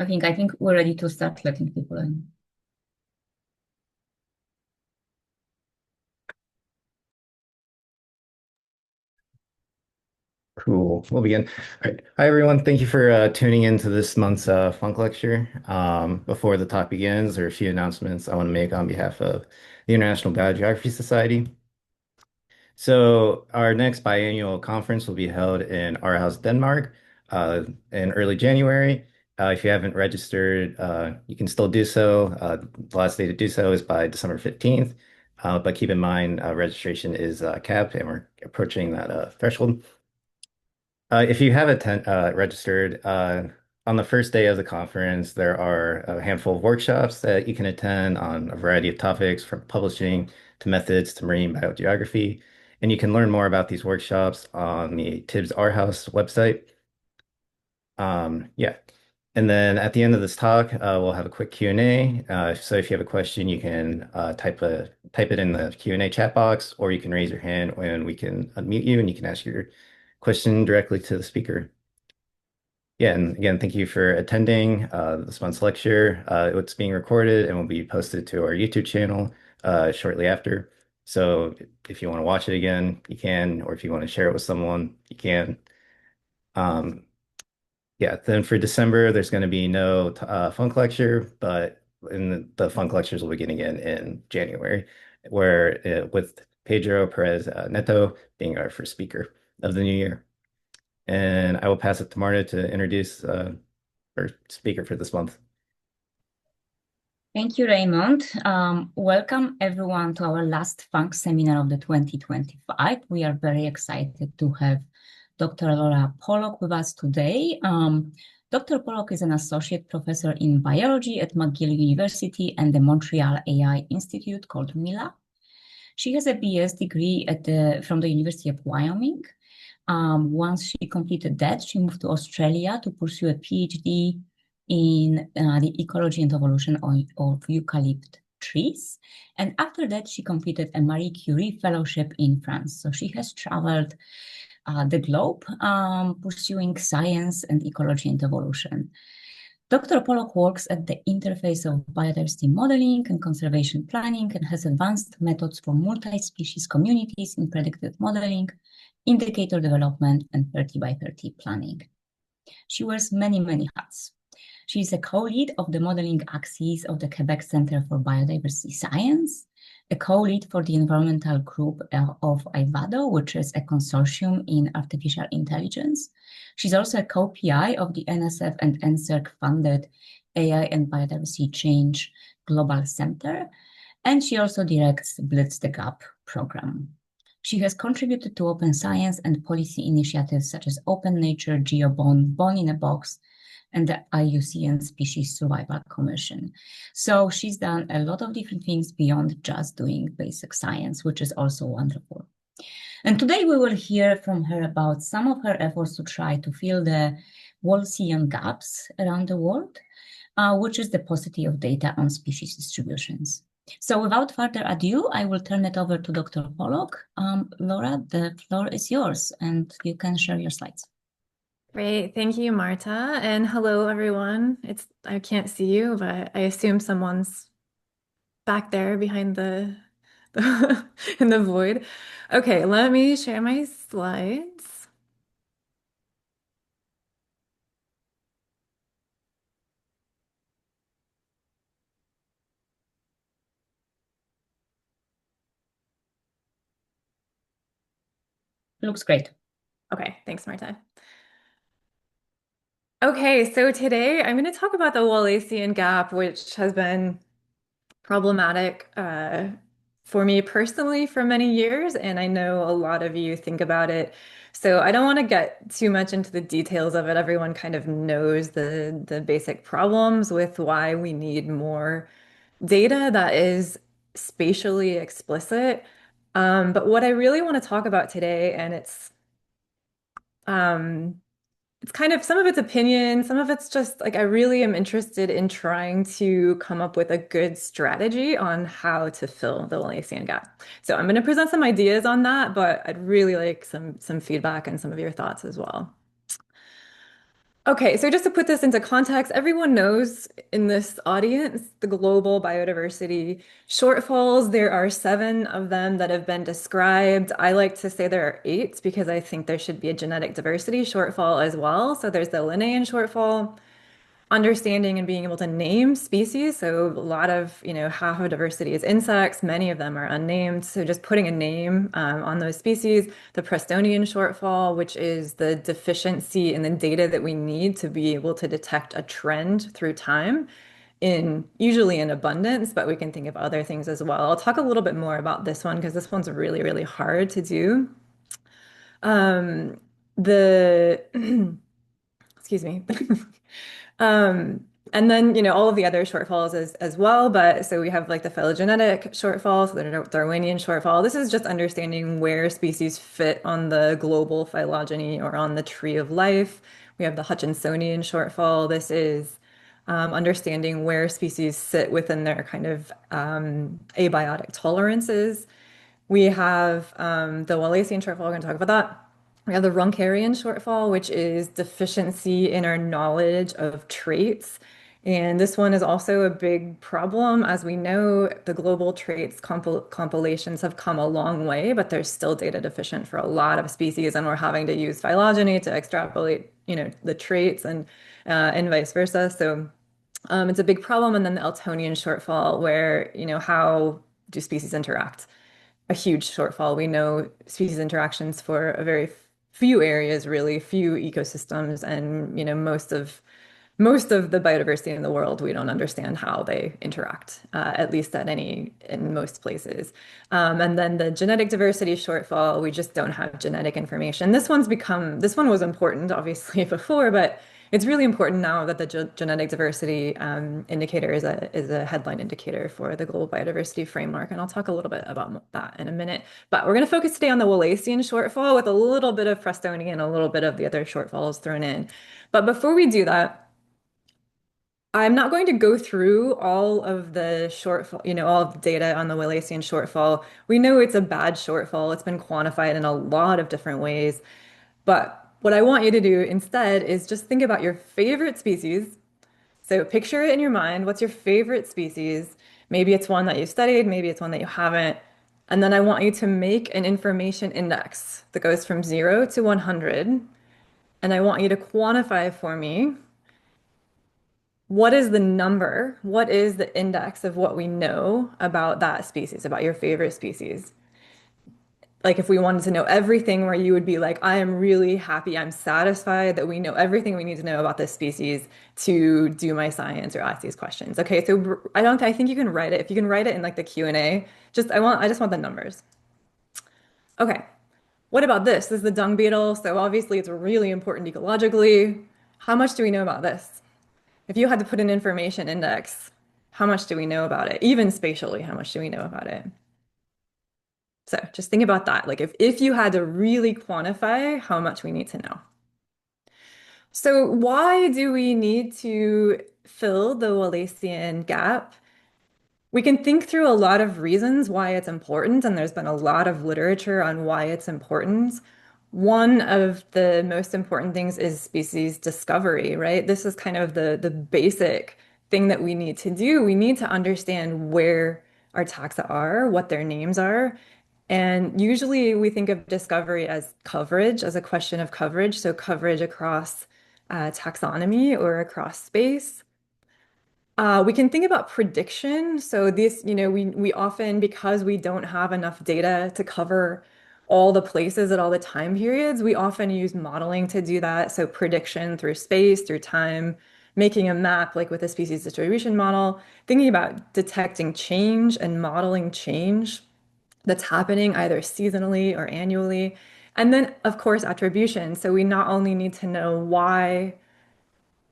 I think we're ready to start letting people in. Cool. We'll begin. All right. Hi, everyone. Thank you for tuning in to this month's Funk Lecture. Before the talk begins, there are a few announcements I want to make on behalf of the International Biogeography Society. So, our next biannual conference will be held in Aarhus, Denmark, in early January. If you haven't registered, you can still do so. The last day to do so is by December 15th. But keep in mind, registration is capped and we're approaching that threshold. If you have registered, on the first day of the conference, there are a handful of workshops that you can attend on a variety of topics from publishing to methods to marine biogeography. And you can learn more about these workshops on the Tibbs R House website. Yeah. And then at the end of this talk, we'll have a quick Q&A. So if you have a question, you can type it in the Q&A chat box, or you can raise your hand and we can unmute you and you can ask your question directly to the speaker. Yeah, and again, thank you for attending this month's lecture. It's being recorded and will be posted to our YouTube channel shortly after. So if you want to watch it again, you can, or if you want to share it with someone, you can. Um, yeah, then for December, there's going to be no funk lecture, but the funk lectures will begin again in January, where with Pedro Perez Neto being our first speaker of the new year. And I will pass it to Marta to introduce our speaker for this month. Thank you, Raymond. Welcome everyone to our last Funk seminar of the 2025. We are very excited to have Dr. Laura Pollock with us today. Dr. Pollock is an associate professor in biology at McGill University and the Montreal AI Institute called MILA. She has a BS degree from the University of Wyoming. Once she completed that, she moved to Australia to pursue a PhD in the ecology and evolution of eucalypt trees. And after that, she completed a Marie Curie fellowship in France. So she has traveled the globe pursuing science and ecology and evolution. Dr. Pollock works at the interface of biodiversity modeling and conservation planning and has advanced methods for multi-species communities in predictive modeling, indicator development, and 30 by 30 planning. She wears many, many hats. She is a co-lead of the modeling axis of the Quebec Centre for Biodiversity Science, a co-lead for the environmental group of IVADO, which is a consortium in artificial intelligence. She's also a co-PI of the NSF and NSERC-funded AI and Biodiversity Change Global Center, and she also directs Blitz the Gap program. She has contributed to open science and policy initiatives such as Open Nature, GeoBond, Bone in a Box, and the IUCN Species Survival Commission. So she's done a lot of different things beyond just doing basic science, which is also wonderful. And today we will hear from her about some of her efforts to try to fill the Wallacean gaps around the world, which is the paucity of data on species distributions. So without further ado, I will turn it over to Dr. Pollock. Laura, the floor is yours and you can share your slides. Great. Thank you, Marta. And hello, everyone. I can't see you, but I assume someone's back there behind in the void. Okay, let me share my slides. Looks great. Okay, thanks, Marta. Okay, so today I'm going to talk about the Wallacean gap, which has been problematic for me personally for many years, and I know a lot of you think about it. So I don't want to get too much into the details of it. Everyone kind of knows the basic problems with why we need more data that is spatially explicit. But what I really want to talk about today, and um, it's kind of some of it's opinion, some of it's just like I really am interested in trying to come up with a good strategy on how to fill the Lacean gap. So I'm going to present some ideas on that, but I'd really like some feedback and some of your thoughts as well. Okay, so just to put this into context, everyone knows in this audience the global biodiversity shortfalls. There are 7 of them that have been described. I like to say there are 8 because I think there should be a genetic diversity shortfall as well. So there's the Linnaean shortfall, understanding and being able to name species. So a lot of, half of diversity is insects. Many of them are unnamed. So just putting a name on those species. The Prestonian shortfall, which is the deficiency in the data that we need to be able to detect a trend through time in usually in abundance, but we can think of other things as well. I'll talk a little bit more about this one because this one's really, really hard to do. Um, the excuse me. Um, and then, all of the other shortfalls as well. But so we have like the phylogenetic shortfall, so the Darwinian shortfall. This is just understanding where species fit on the global phylogeny or on the tree of life. We have the Hutchinsonian shortfall. This is understanding where species sit within their kind of abiotic tolerances. We have the Wallacean shortfall. We're going to talk about that. We have the Runkerian shortfall, which is deficiency in our knowledge of traits. And this one is also a big problem. As we know, the global traits compilations have come a long way, but there's still data deficient for a lot of species, and we're having to use phylogeny to extrapolate, the traits and vice versa. So it's a big problem. And then the Eltonian shortfall, where, how do species interact? A huge shortfall. We know species interactions for a very few areas, really few ecosystems, and most of the biodiversity in the world, we don't understand how they interact, at least in most places. And then the genetic diversity shortfall, we just don't have genetic information. This one was important, obviously, before, but it's really important now that the genetic diversity indicator is a headline indicator for the global biodiversity framework. And I'll talk a little bit about that in a minute. But we're going to focus today on the Wallacean shortfall with a little bit of Prestonian and a little bit of the other shortfalls thrown in. But before we do that, I'm not going to go through all of the shortfall, all of the data on the Wallacean shortfall. We know it's a bad shortfall. It's been quantified in a lot of different ways. But what I want you to do instead is just think about your favorite species. So picture it in your mind. What's your favorite species? Maybe it's one that you studied, maybe it's one that you haven't. And then I want you to make an information index that goes from 0 to 100. And I want you to quantify for me, what is the number? What is the index of what we know about that species, about your favorite species? Like if we wanted to know everything, where you would be like, I am really happy, I'm satisfied that we know everything we need to know about this species to do my science or ask these questions. Okay, so I think you can write it. If you can write it in like the Q&A, I just want the numbers. Okay, what about this? This is the dung beetle. So obviously it's really important ecologically. How much do we know about this? If you had to put an information index, how much do we know about it? Even spatially, how much do we know about it? So just think about that. Like if you had to really quantify how much we need to know. So why do we need to fill the Wallacean gap? We can think through a lot of reasons why it's important, and there's been a lot of literature on why it's important. One of the most important things is species discovery, right? This is kind of the basic thing that we need to do. We need to understand where our taxa are, what their names are. And usually we think of discovery as coverage, as a question of coverage. So coverage across taxonomy or across space. We can think about prediction. So this, we often, because we don't have enough data to cover all the places at all the time periods, we often use modeling to do that. So prediction through space, through time, making a map, like with a species distribution model, thinking about detecting change and modeling change that's happening either seasonally or annually. And then, of course, attribution. So we not only need to know why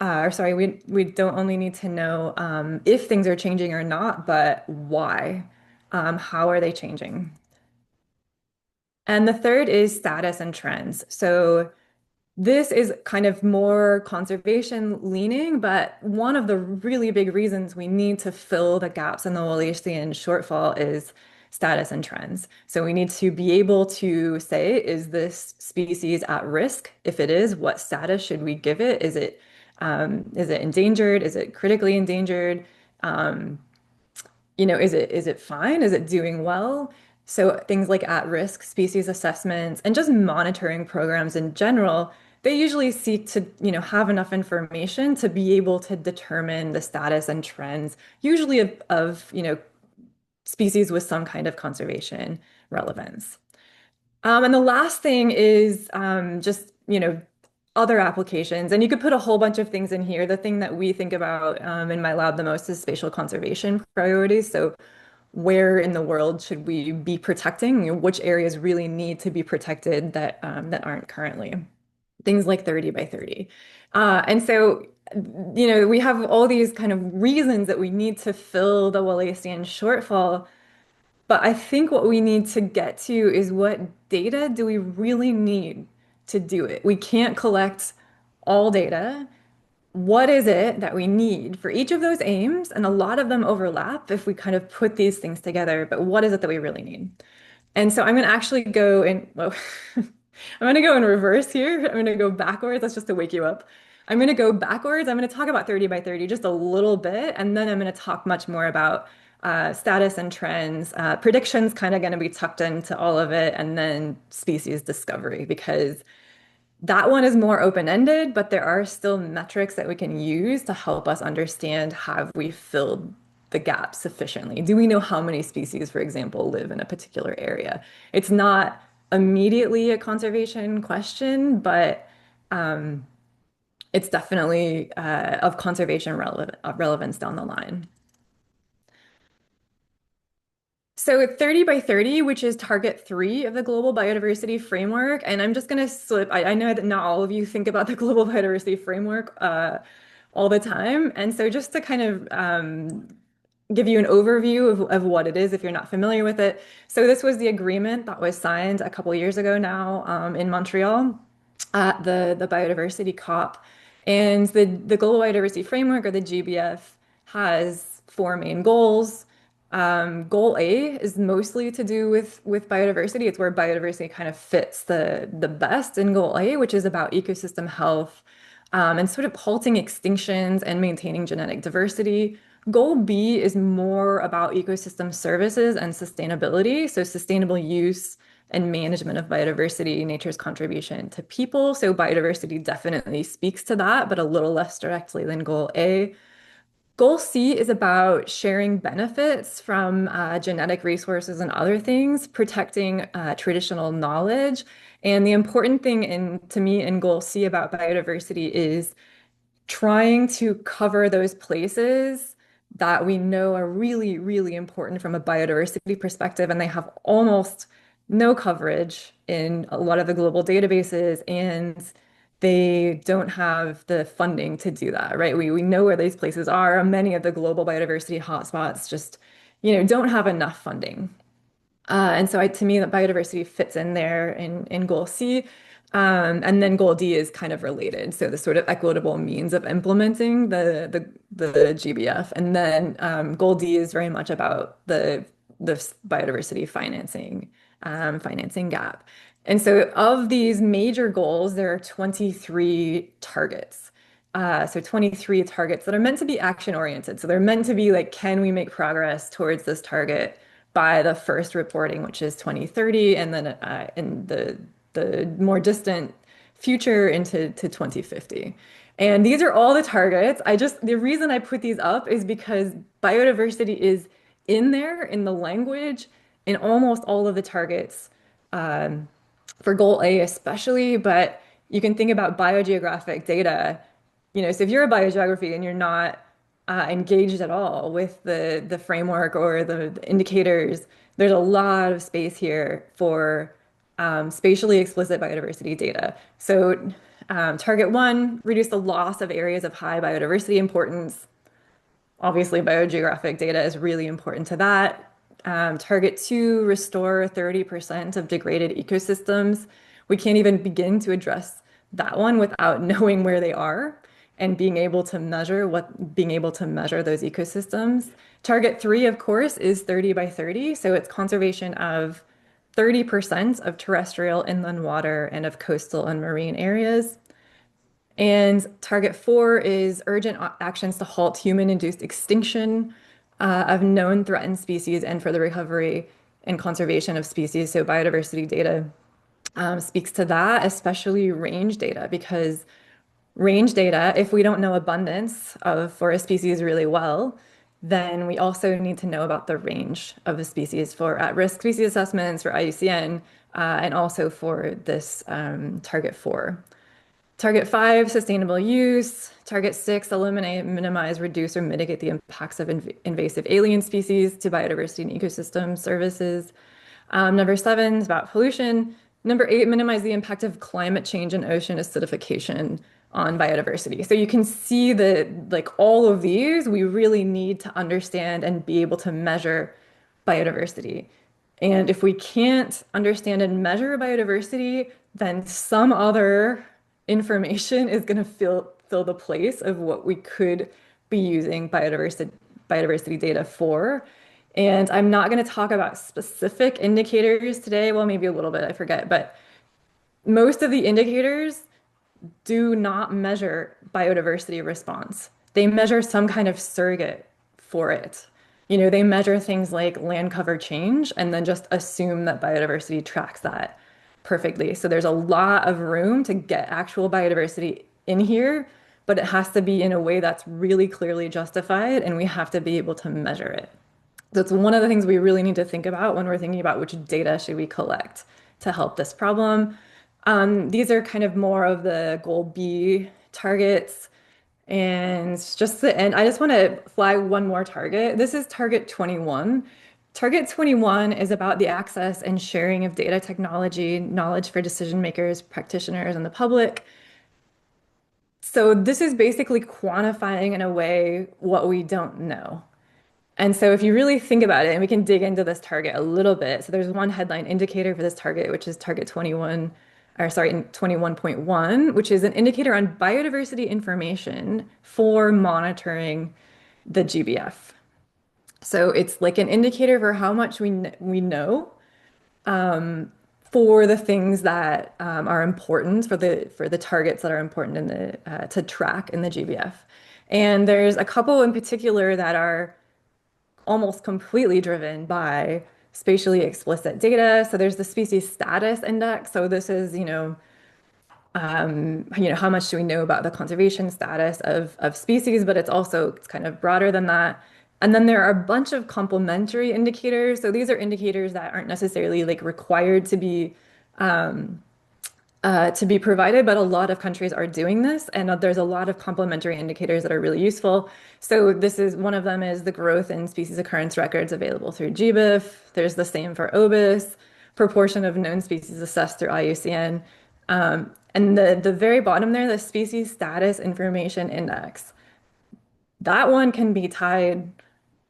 or sorry, we don't only need to know if things are changing or not, but why. How are they changing? And the third is status and trends. So this is kind of more conservation leaning, but one of the really big reasons we need to fill the gaps in the Wallacean shortfall is status and trends. So we need to be able to say, is this species at risk? If it is, what status should we give it? Is it endangered? Is it critically endangered? Um, is it fine? Is it doing well? So things like at-risk species assessments and just monitoring programs in general, they usually seek to, have enough information to be able to determine the status and trends, usually of species with some kind of conservation relevance. And the last thing is just, other applications. And you could put a whole bunch of things in here. The thing that we think about in my lab the most is spatial conservation priorities. So where in the world should we be protecting? Which areas really need to be protected that aren't currently? Things like 30 by 30. And so, we have all these kind of reasons that we need to fill the Wallacean shortfall. But I think what we need to get to is what data do we really need to do it? We can't collect all data. What is it that we need for each of those aims? And a lot of them overlap if we kind of put these things together, but what is it that we really need? And so I'm going to actually go in, well, I'm going to go in reverse here. I'm going to go backwards. That's just to wake you up. I'm going to go backwards. I'm going to talk about 30 by 30 just a little bit, and then I'm going to talk much more about status and trends. Predictions kind of going to be tucked into all of it, and then species discovery, because that one is more open-ended, but there are still metrics that we can use to help us understand, have we filled the gap sufficiently? Do we know how many species, for example, live in a particular area? It's not immediately a conservation question, but it's definitely of conservation relevance down the line. So 30 by 30, which is target 3 of the Global Biodiversity Framework, and I'm just going to slip, I know that not all of you think about the Global Biodiversity Framework all the time, and so just to kind of give you an overview of what it is if you're not familiar with it. So this was the agreement that was signed a couple years ago now in Montreal at the Biodiversity COP. And the Global Biodiversity Framework, or the GBF, has 4 main goals. Goal A is mostly to do with biodiversity. It's where biodiversity kind of fits the best in Goal A, which is about ecosystem health and sort of halting extinctions and maintaining genetic diversity. Goal B is more about ecosystem services and sustainability, so sustainable use and management of biodiversity, nature's contribution to people. So biodiversity definitely speaks to that, but a little less directly than Goal A. Goal C is about sharing benefits from genetic resources and other things, protecting traditional knowledge. And the important thing to me in Goal C about biodiversity is trying to cover those places that we know are really, really important from a biodiversity perspective, and they have almost no coverage in a lot of the global databases, and they don't have the funding to do that, right? We know where these places are. Many of the global biodiversity hotspots just, don't have enough funding. And so to me, that biodiversity fits in there in Goal C. And then Goal D is kind of related. So the sort of equitable means of implementing the GBF. And then Goal D is very much about the biodiversity financing gap. And so of these major goals, there are 23 targets. So 23 targets that are meant to be action oriented. So they're meant to be like, can we make progress towards this target by the first reporting, which is 2030, and then in the more distant future into 2050. And these are all the targets. The reason I put these up is because biodiversity is in there in the language in almost all of the targets, for Goal A especially, but you can think about biogeographic data. So if you're a biogeography and you're not engaged at all with the framework or the indicators, there's a lot of space here for spatially explicit biodiversity data. So target 1, reduce the loss of areas of high biodiversity importance. Obviously, biogeographic data is really important to that. Target 2, restore 30% of degraded ecosystems. We can't even begin to address that one without knowing where they are. and being able to measure those ecosystems. Target 3, of course, is 30 by 30. So it's conservation of 30% of terrestrial inland water and of coastal and marine areas. And target 4 is urgent actions to halt human-induced extinction of known threatened species and for the recovery and conservation of species. So biodiversity data speaks to that, especially range data, because range data, if we don't know abundance of for a species really well, then we also need to know about the range of a species for at-risk species assessments, for IUCN, and also for this target 4. Target 5, sustainable use. Target 6, eliminate, minimize, reduce, or mitigate the impacts of invasive alien species to biodiversity and ecosystem services. Number 7 is about pollution. Number 8, minimize the impact of climate change and ocean acidification on biodiversity. So you can see that, like, all of these, we really need to understand and be able to measure biodiversity. And if we can't understand and measure biodiversity, then some other information is going to fill the place of what we could be using biodiversity data for. And I'm not going to talk about specific indicators today. Well, maybe a little bit, I forget, but most of the indicators do not measure biodiversity response. They measure some kind of surrogate for it. They measure things like land cover change and then just assume that biodiversity tracks that perfectly. So there's a lot of room to get actual biodiversity in here, but it has to be in a way that's really clearly justified, and we have to be able to measure it. That's one of the things we really need to think about when we're thinking about which data should we collect to help this problem. These are kind of more of the goal B targets. And just the end, I just want to flag one more target. This is target 21. Target 21 is about the access and sharing of data technology, knowledge for decision makers, practitioners, and the public. So this is basically quantifying in a way what we don't know. And so if you really think about it, and we can dig into this target a little bit. So there's one headline indicator for this target, which is target 21, or sorry, 21.1, which is an indicator on biodiversity information for monitoring the GBF. So it's like an indicator for how much we know for the things that are important for the targets that are important in the to track in the GBF. And there's a couple in particular that are almost completely driven by spatially explicit data. So there's the species status index. So this is, how much do we know about the conservation status of species, but it's kind of broader than that. And then there are a bunch of complementary indicators. So these are indicators that aren't necessarily like required to be provided, but a lot of countries are doing this, and there's a lot of complementary indicators that are really useful. So this is one of them is the growth in species occurrence records available through GBIF. There's the same for OBIS, proportion of known species assessed through IUCN. And the very bottom there, the species status information index. That one can be tied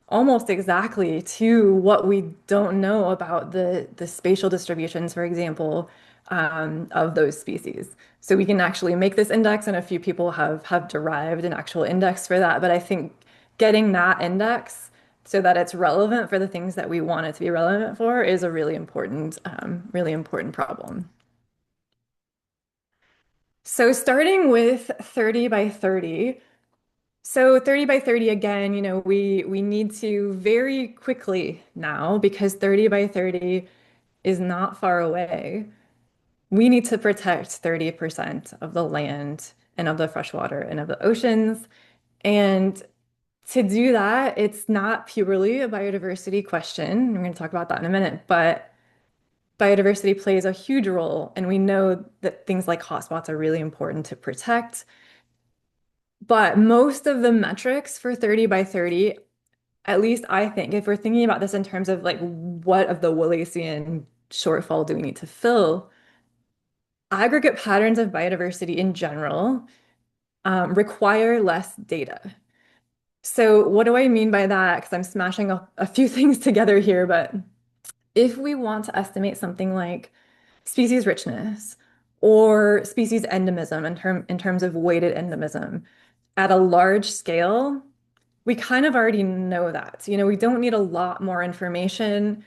almost exactly to what we don't know about the spatial distributions, for example, of those species. So we can actually make this index, and a few people have derived an actual index for that. But I think getting that index so that it's relevant for the things that we want it to be relevant for is a really important problem. So starting with 30 by 30. So 30 by 30 again, we need to very quickly now, because 30 by 30 is not far away. We need to protect 30% of the land and of the freshwater and of the oceans. And to do that, it's not purely a biodiversity question. We're going to talk about that in a minute, but biodiversity plays a huge role. And we know that things like hotspots are really important to protect. But most of the metrics for 30 by 30, at least I think, if we're thinking about this in terms of like what of the Wallacean shortfall do we need to fill, aggregate patterns of biodiversity in general require less data. So what do I mean by that? Because I'm smashing a few things together here, but if we want to estimate something like species richness or species endemism in terms of weighted endemism, at a large scale, we kind of already know that. We don't need a lot more information.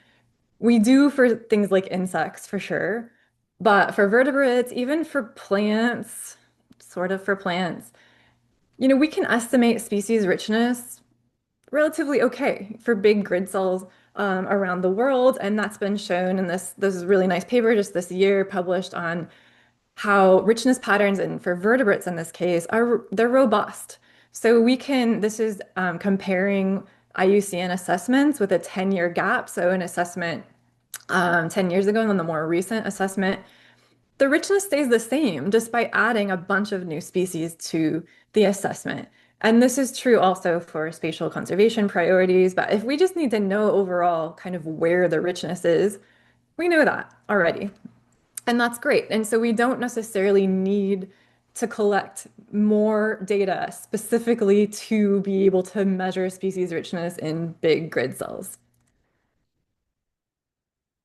We do for things like insects, for sure. But for vertebrates, even for plants, sort of for plants, we can estimate species richness relatively okay for big grid cells around the world. And that's been shown in this really nice paper just this year published on how richness patterns, and for vertebrates in this case, they're robust. So this is comparing IUCN assessments with a 10-year gap. So an assessment 10 years ago and then the more recent assessment, the richness stays the same despite adding a bunch of new species to the assessment. And this is true also for spatial conservation priorities. But if we just need to know overall kind of where the richness is, we know that already. And that's great. And so we don't necessarily need to collect more data specifically to be able to measure species richness in big grid cells.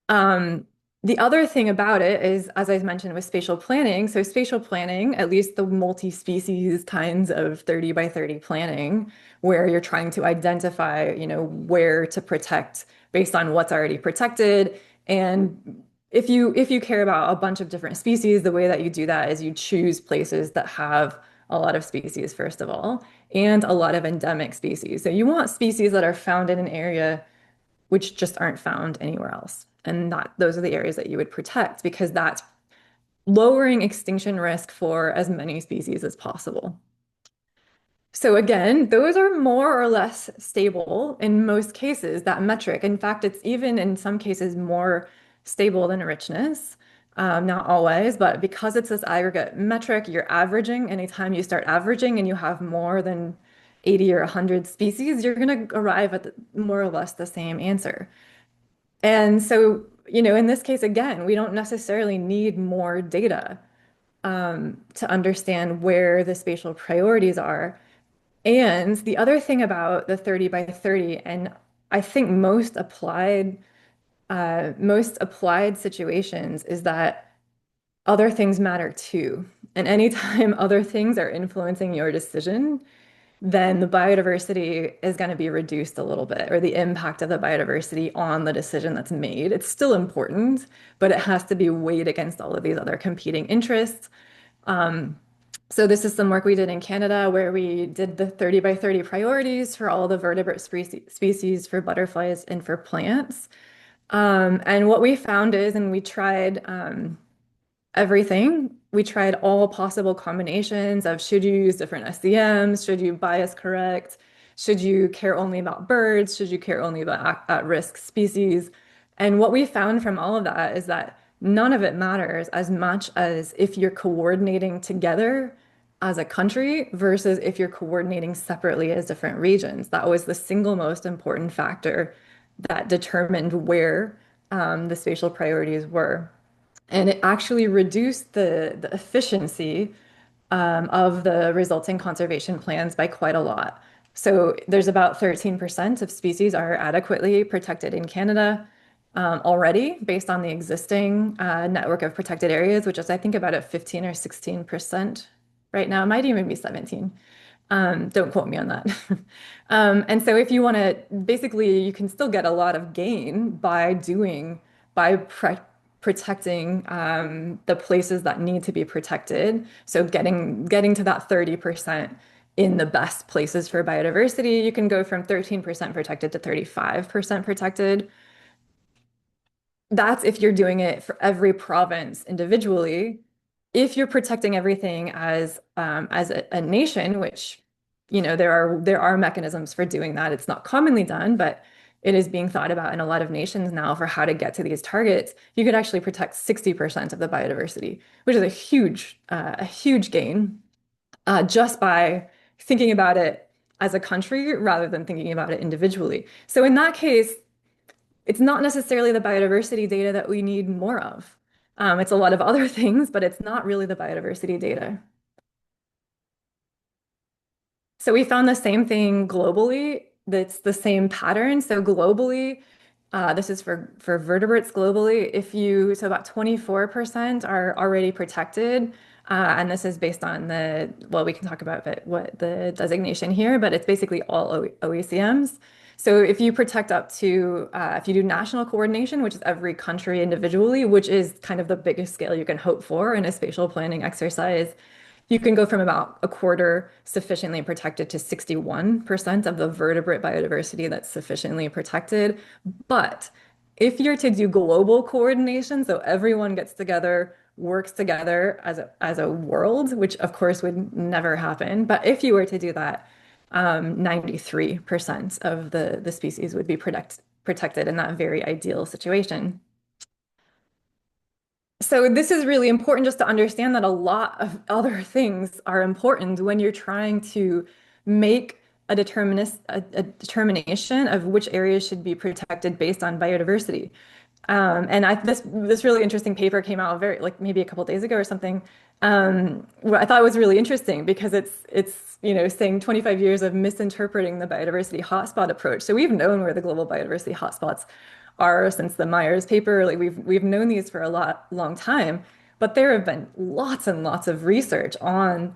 Um, the other thing about it is, as I mentioned with spatial planning, so spatial planning, at least the multi-species kinds of 30 by 30 planning, where you're trying to identify, where to protect based on what's already protected. And if you care about a bunch of different species, the way that you do that is you choose places that have a lot of species, first of all, and a lot of endemic species. So you want species that are found in an area which just aren't found anywhere else. And those are the areas that you would protect because that's lowering extinction risk for as many species as possible. So again, those are more or less stable in most cases, that metric. In fact, it's even in some cases more stable than richness. Not always, but because it's this aggregate metric, you're averaging. Anytime you start averaging and you have more than 80 or 100 species, you're going to arrive at more or less the same answer. And so, in this case, again, we don't necessarily need more data to understand where the spatial priorities are. And the other thing about the 30 by 30, and I think most applied situations is that other things matter too. And anytime other things are influencing your decision, then the biodiversity is going to be reduced a little bit, or the impact of the biodiversity on the decision that's made. It's still important, but it has to be weighed against all of these other competing interests. So this is some work we did in Canada where we did the 30 by 30 priorities for all the vertebrate species for butterflies and for plants. And what we found is, and we tried everything. We tried all possible combinations of should you use different SDMs, should you bias correct, should you care only about birds, should you care only about at-risk species. And what we found from all of that is that none of it matters as much as if you're coordinating together as a country versus if you're coordinating separately as different regions. That was the single most important factor that determined where the spatial priorities were. And it actually reduced the efficiency of the resulting conservation plans by quite a lot. So there's about 13% of species are adequately protected in Canada already based on the existing network of protected areas, which is I think about at 15 or 16% right now. It might even be 17. Don't quote me on that. And so if you want to, basically, you can still get a lot of gain by protecting the places that need to be protected. So getting to that 30% in the best places for biodiversity, you can go from 13% protected to 35% protected. That's if you're doing it for every province individually. If you're protecting everything as a nation, which there are mechanisms for doing that. It's not commonly done, but it is being thought about in a lot of nations now for how to get to these targets. You could actually protect 60% of the biodiversity, which is a huge gain just by thinking about it as a country rather than thinking about it individually. So in that case, it's not necessarily the biodiversity data that we need more of. It's a lot of other things, but it's not really the biodiversity data. So we found the same thing globally. That's the same pattern. So globally, this is for vertebrates globally. So about 24% are already protected. And this is based on well, we can talk about what the designation here, but it's basically all OECMs. So if you protect up to, if you do national coordination, which is every country individually, which is kind of the biggest scale you can hope for in a spatial planning exercise, you can go from about a quarter sufficiently protected to 61% of the vertebrate biodiversity that's sufficiently protected. But if you're to do global coordination, so everyone gets together, works together as a world, which of course would never happen. But if you were to do that, 93% of the species would be protected in that very ideal situation. So this is really important just to understand that a lot of other things are important when you're trying to make a determination of which areas should be protected based on biodiversity. And this really interesting paper came out very like maybe a couple days ago or something. What I thought was really interesting because it's saying 25 years of misinterpreting the biodiversity hotspot approach. So we've known where the global biodiversity hotspots are since the Myers paper. Like we've known these for a long time, but there have been lots and lots of research on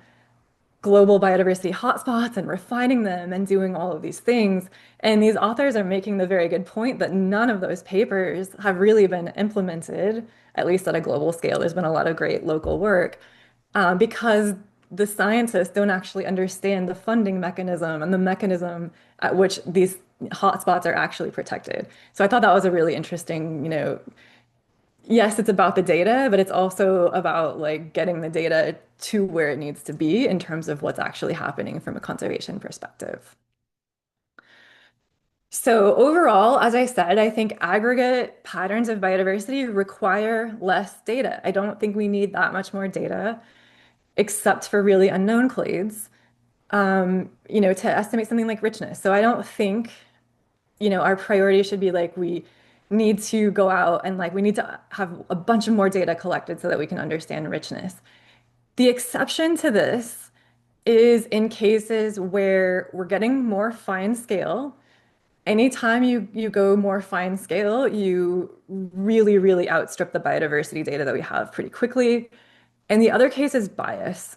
global biodiversity hotspots and refining them and doing all of these things. And these authors are making the very good point that none of those papers have really been implemented, at least at a global scale. There's been a lot of great local work because the scientists don't actually understand the funding mechanism and the mechanism at which these hotspots are actually protected. So I thought that was a really interesting, yes, it's about the data, but it's also about like getting the data to where it needs to be in terms of what's actually happening from a conservation perspective. So overall, as I said, I think aggregate patterns of biodiversity require less data. I don't think we need that much more data, except for really unknown clades, to estimate something like richness. So I don't think our priority should be like we need to go out and like we need to have a bunch of more data collected so that we can understand richness. The exception to this is in cases where we're getting more fine scale. Anytime you go more fine scale, you really, really outstrip the biodiversity data that we have pretty quickly. And the other case is bias.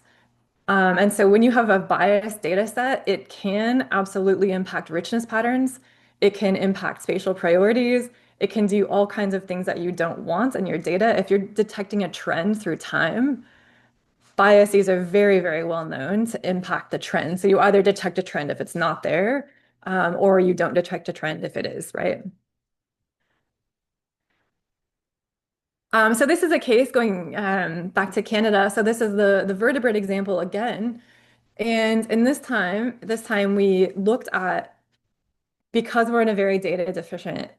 And so when you have a biased data set, it can absolutely impact richness patterns. It can impact spatial priorities. It can do all kinds of things that you don't want in your data. If you're detecting a trend through time, biases are very, very well known to impact the trend. So you either detect a trend if it's not there, or you don't detect a trend if it is, right? So this is a case going back to Canada. So this is the vertebrate example again. And in this time we looked at, because we're in a very data deficient,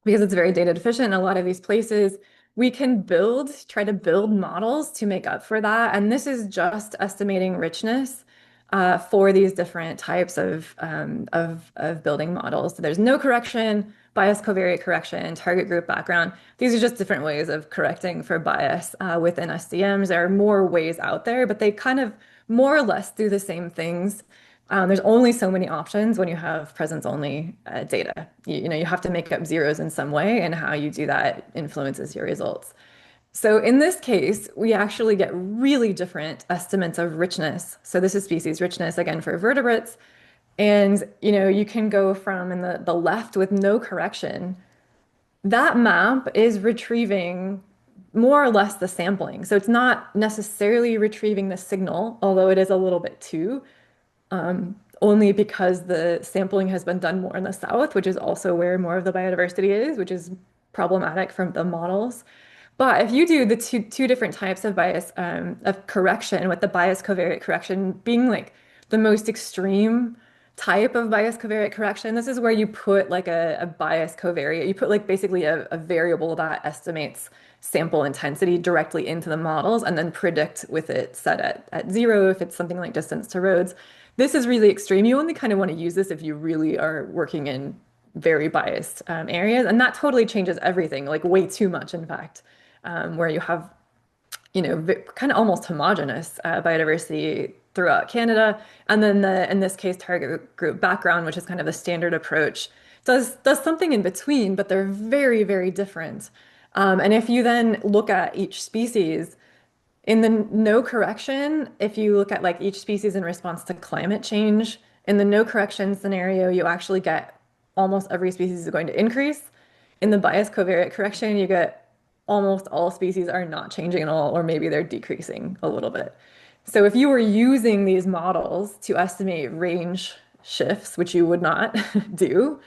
because it's very data deficient in a lot of these places, we can try to build models to make up for that. And this is just estimating richness for these different types of building models. So there's no correction, bias covariate correction, target group background. These are just different ways of correcting for bias within SDMs. There are more ways out there, but they kind of more or less do the same things. There's only so many options when you have presence-only data. You have to make up zeros in some way, and how you do that influences your results. So in this case, we actually get really different estimates of richness. So this is species richness, again, for vertebrates. And you can go from in the left with no correction. That map is retrieving more or less the sampling. So it's not necessarily retrieving the signal, although it is a little bit too, only because the sampling has been done more in the south, which is also where more of the biodiversity is, which is problematic from the models. But if you do the two different types of bias of correction, with the bias covariate correction being like the most extreme type of bias covariate correction, this is where you put like a bias covariate. You put like basically a variable that estimates sample intensity directly into the models and then predict with it set at zero if it's something like distance to roads. This is really extreme. You only kind of want to use this if you really are working in very biased areas, and that totally changes everything, like way too much, in fact, where you have, kind of almost homogeneous biodiversity throughout Canada, and then in this case, target group background, which is kind of the standard approach, does something in between, but they're very, very different. And if you then look at each species, In the no correction, if you look at like each species in response to climate change, in the no correction scenario, you actually get almost every species is going to increase. In the bias covariate correction, you get almost all species are not changing at all, or maybe they're decreasing a little bit. So if you were using these models to estimate range shifts, which you would not do,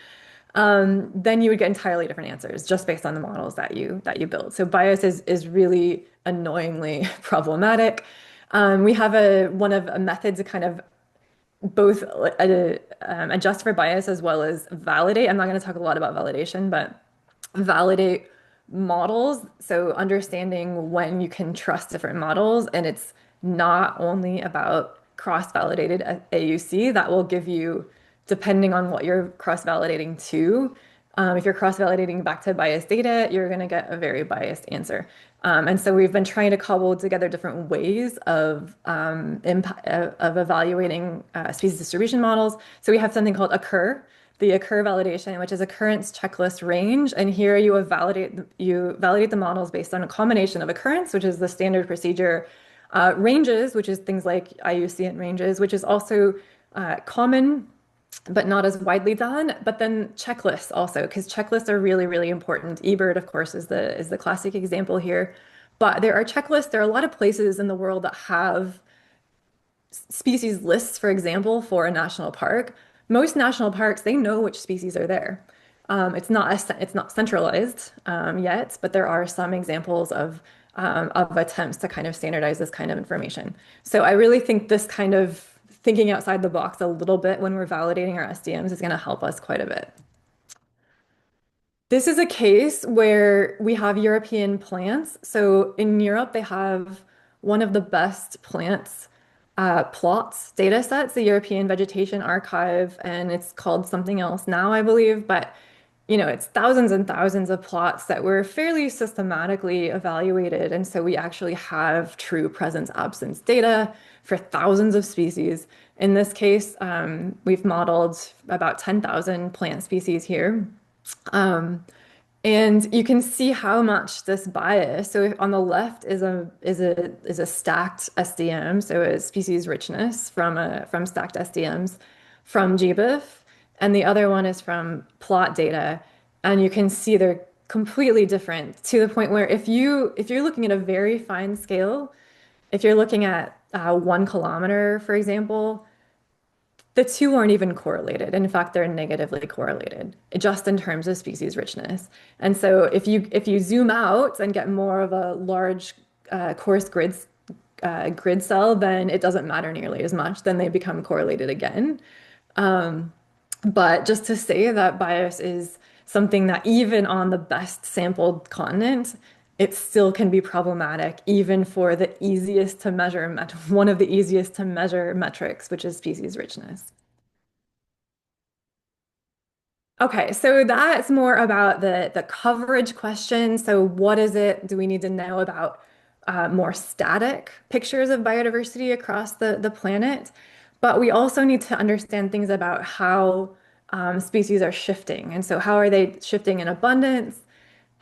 then you would get entirely different answers just based on the models that you build. So bias is really annoyingly problematic. We have one of a method to kind of both adjust for bias as well as validate. I'm not going to talk a lot about validation, but validate models. So understanding when you can trust different models, and it's not only about cross-validated AUC that will give you, depending on what you're cross-validating to. If you're cross-validating back to biased data, you're going to get a very biased answer. And so we've been trying to cobble together different ways of evaluating species distribution models. So we have something called occur, the occur validation, which is occurrence checklist range. And here you validate the models based on a combination of occurrence, which is the standard procedure, ranges, which is things like IUCN ranges, which is also common but not as widely done. But then checklists also, because checklists are really, really important. eBird, of course, is the classic example here. But there are checklists. There are a lot of places in the world that have species lists, for example, for a national park. Most national parks, they know which species are there. It's not centralized yet, but there are some examples of attempts to kind of standardize this kind of information. So I really think this kind of thinking outside the box a little bit when we're validating our SDMs is going to help us quite a bit. This is a case where we have European plants. So in Europe, they have one of the best plants plots data sets, the European Vegetation Archive, and it's called something else now, I believe. But it's thousands and thousands of plots that were fairly systematically evaluated. And so we actually have true presence absence data for thousands of species. In this case, we've modeled about 10,000 plant species here. And you can see how much this bias. So on the left is a stacked SDM, so a species richness from stacked SDMs from GBIF, and the other one is from plot data, and you can see they're completely different to the point where if you're looking at a very fine scale, if you're looking at 1 kilometer, for example, the two aren't even correlated. In fact, they're negatively correlated, just in terms of species richness. And so if you zoom out and get more of a large coarse grid cell, then it doesn't matter nearly as much. Then they become correlated again. But just to say that bias is something that even on the best sampled continent, it still can be problematic, even for the easiest to measure, one of the easiest to measure metrics, which is species richness. Okay, so that's more about the coverage question. So what is it? Do we need to know about more static pictures of biodiversity across the planet? But we also need to understand things about how species are shifting. And so how are they shifting in abundance?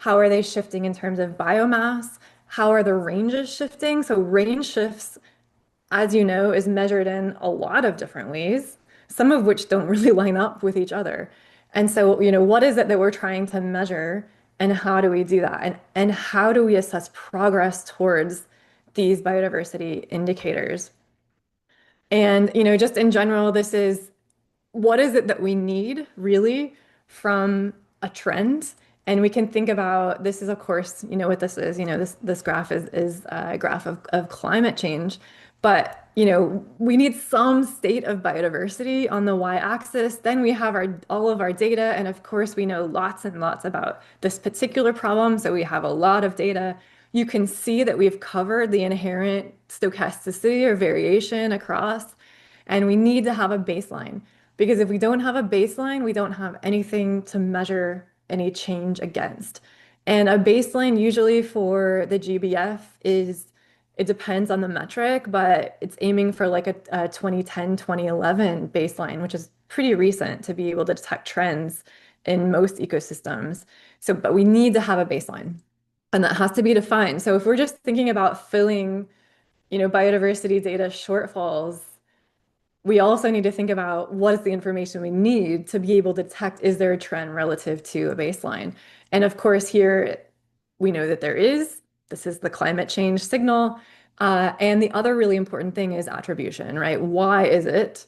How are they shifting in terms of biomass? How are the ranges shifting? So range shifts, as you know, is measured in a lot of different ways, some of which don't really line up with each other. And so, what is it that we're trying to measure, and how do we do that? And how do we assess progress towards these biodiversity indicators? And, just in general, this is what is it that we need really from a trend? And we can think about this is, of course, what this is. This graph is a graph of climate change. But, we need some state of biodiversity on the y-axis. Then we have all of our data. And of course, we know lots and lots about this particular problem. So we have a lot of data. You can see that we've covered the inherent stochasticity or variation across. And we need to have a baseline. Because if we don't have a baseline, we don't have anything to measure any change against. And a baseline usually for the GBF it depends on the metric, but it's aiming for like a 2010, 2011 baseline, which is pretty recent to be able to detect trends in most ecosystems. But we need to have a baseline, and that has to be defined. So if we're just thinking about filling biodiversity data shortfalls, we also need to think about what is the information we need to be able to detect, is there a trend relative to a baseline? And of course, here we know that there is. This is the climate change signal. And the other really important thing is attribution, right? Why is it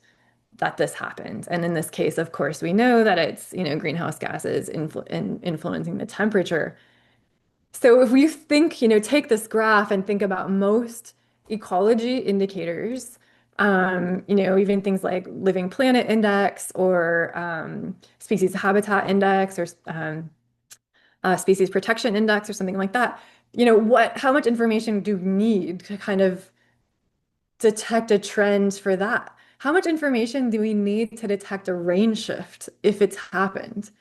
that this happened? And in this case, of course, we know that it's, greenhouse gases influencing the temperature. So if we think, take this graph and think about most ecology indicators, even things like living planet index or species habitat index or species protection index or something like that, how much information do we need to kind of detect a trend for that? How much information do we need to detect a range shift if it's happened?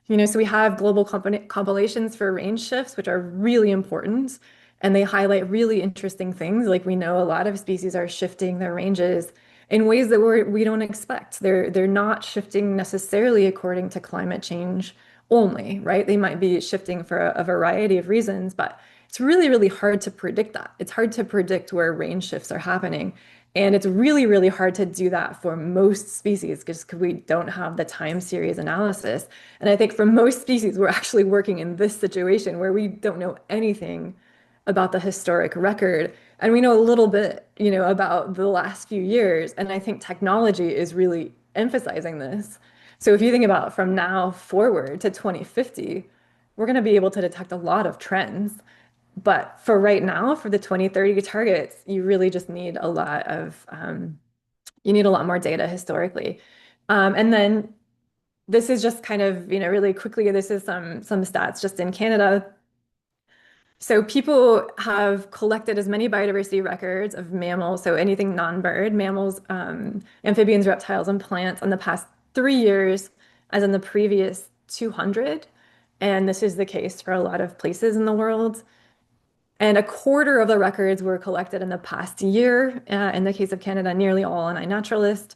So we have global compilations for range shifts, which are really important, and they highlight really interesting things. Like we know a lot of species are shifting their ranges in ways that we don't expect. They're not shifting necessarily according to climate change only, right? They might be shifting for a variety of reasons, but it's really, really hard to predict that. It's hard to predict where range shifts are happening. And it's really, really hard to do that for most species just because we don't have the time series analysis. And I think for most species, we're actually working in this situation where we don't know anything about the historic record. And we know a little bit, about the last few years. And I think technology is really emphasizing this. So if you think about from now forward to 2050, we're going to be able to detect a lot of trends. But for right now, for the 2030 targets, you really just need a lot of, you need a lot more data historically. And then this is just kind of, really quickly, this is some stats just in Canada. So people have collected as many biodiversity records of mammals, so anything non-bird, mammals, amphibians, reptiles, and plants in the past 3 years as in the previous 200. And this is the case for a lot of places in the world. And a quarter of the records were collected in the past year. In the case of Canada, nearly all on iNaturalist.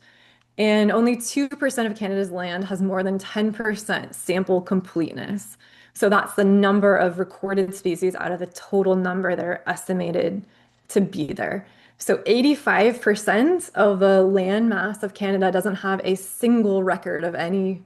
And only 2% of Canada's land has more than 10% sample completeness. So that's the number of recorded species out of the total number that are estimated to be there. So 85% of the land mass of Canada doesn't have a single record of any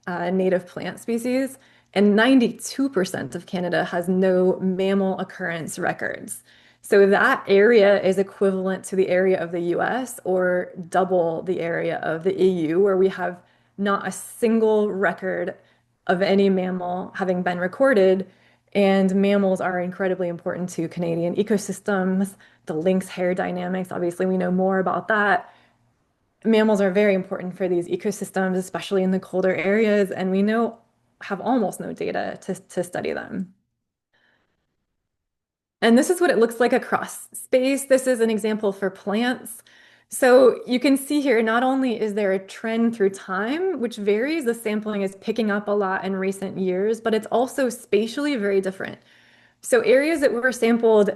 native plant species, and 92% of Canada has no mammal occurrence records. So that area is equivalent to the area of the US or double the area of the EU, where we have not a single record of any mammal having been recorded. And mammals are incredibly important to Canadian ecosystems, the lynx hair dynamics. Obviously, we know more about that. Mammals are very important for these ecosystems, especially in the colder areas, and we have almost no data to study them. And this is what it looks like across space. This is an example for plants. So you can see here, not only is there a trend through time, which varies, the sampling is picking up a lot in recent years, but it's also spatially very different. So areas that were sampled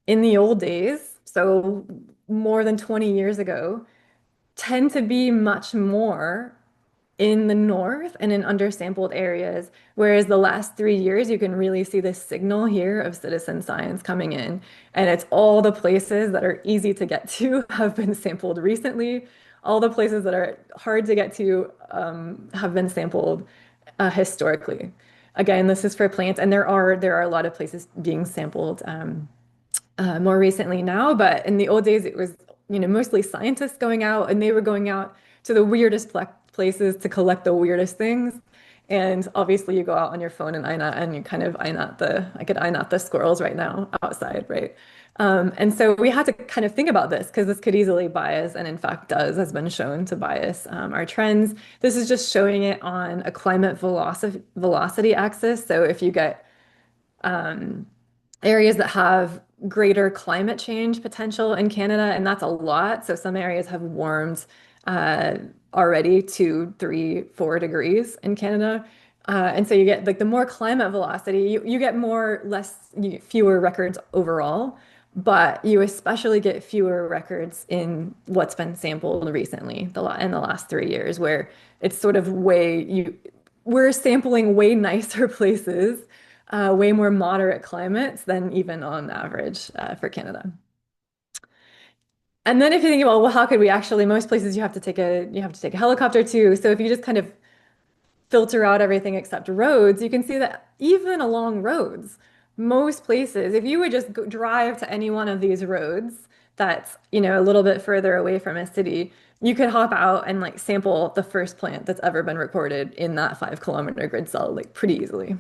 in the old days, so more than 20 years ago, tend to be much more in the north and in undersampled areas. Whereas the last 3 years, you can really see this signal here of citizen science coming in. And it's all the places that are easy to get to have been sampled recently. All the places that are hard to get to have been sampled historically. Again, this is for plants, and there are a lot of places being sampled more recently now, but in the old days, it was, mostly scientists going out, and they were going out to the weirdest places to collect the weirdest things. And obviously, you go out on your phone and INAT, and you kind of I could INAT the squirrels right now outside, right? And so we had to kind of think about this because this could easily bias, and in fact has been shown to bias our trends. This is just showing it on a climate velocity axis. So if you get areas that have greater climate change potential in Canada, and that's a lot. So some areas have warmed already 2, 3, 4 degrees in Canada. And so you get like the more climate velocity, you get fewer records overall, but you especially get fewer records in what's been sampled recently, in the last 3 years, where it's sort of we're sampling way nicer places, way more moderate climates than even on average for Canada. And then if you think about, well, how could we actually, most places you have to take a helicopter to. So if you just kind of filter out everything except roads, you can see that even along roads, most places, if you would just drive to any one of these roads that's, a little bit further away from a city, you could hop out and like sample the first plant that's ever been recorded in that 5 kilometer grid cell, like pretty easily.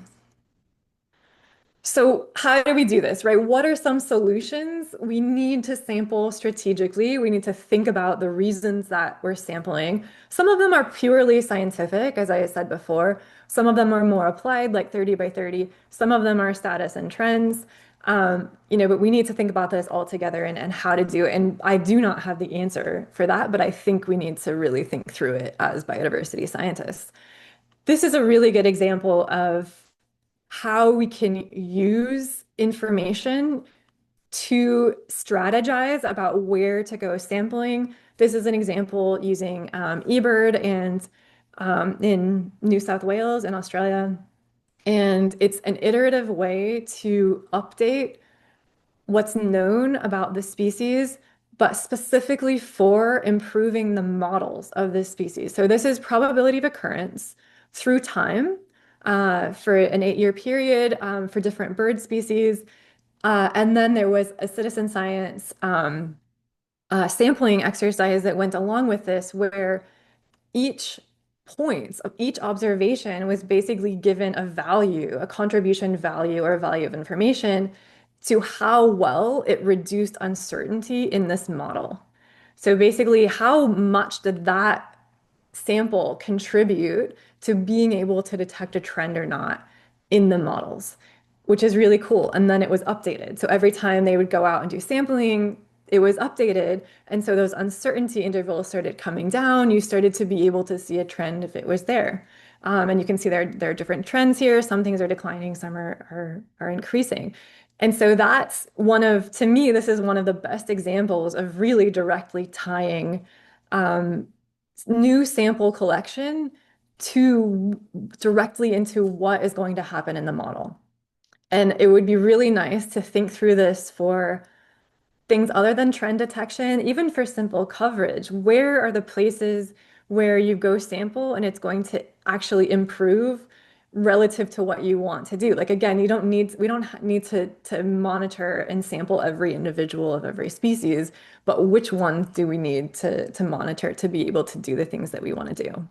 So how do we do this, right? What are some solutions? We need to sample strategically. We need to think about the reasons that we're sampling. Some of them are purely scientific, as I said before. Some of them are more applied, like 30 by 30. Some of them are status and trends. But we need to think about this all together and how to do it. And I do not have the answer for that, but I think we need to really think through it as biodiversity scientists. This is a really good example of how we can use information to strategize about where to go sampling. This is an example using eBird and in New South Wales in Australia. And it's an iterative way to update what's known about the species, but specifically for improving the models of this species. So this is probability of occurrence through time for an 8-year period for different bird species. And then there was a citizen science sampling exercise that went along with this, where each point of each observation was basically given a value, a contribution value or a value of information to how well it reduced uncertainty in this model. So basically, how much did that sample contribute to being able to detect a trend or not in the models, which is really cool. And then it was updated. So every time they would go out and do sampling, it was updated. And so those uncertainty intervals started coming down. You started to be able to see a trend if it was there. And you can see there are different trends here. Some things are declining, some are increasing. And so that's to me, this is one of the best examples of really directly tying new sample collection to directly into what is going to happen in the model. And it would be really nice to think through this for things other than trend detection, even for simple coverage. Where are the places where you go sample and it's going to actually improve relative to what you want to do? Like again, we don't need to monitor and sample every individual of every species, but which ones do we need to monitor to be able to do the things that we want to do?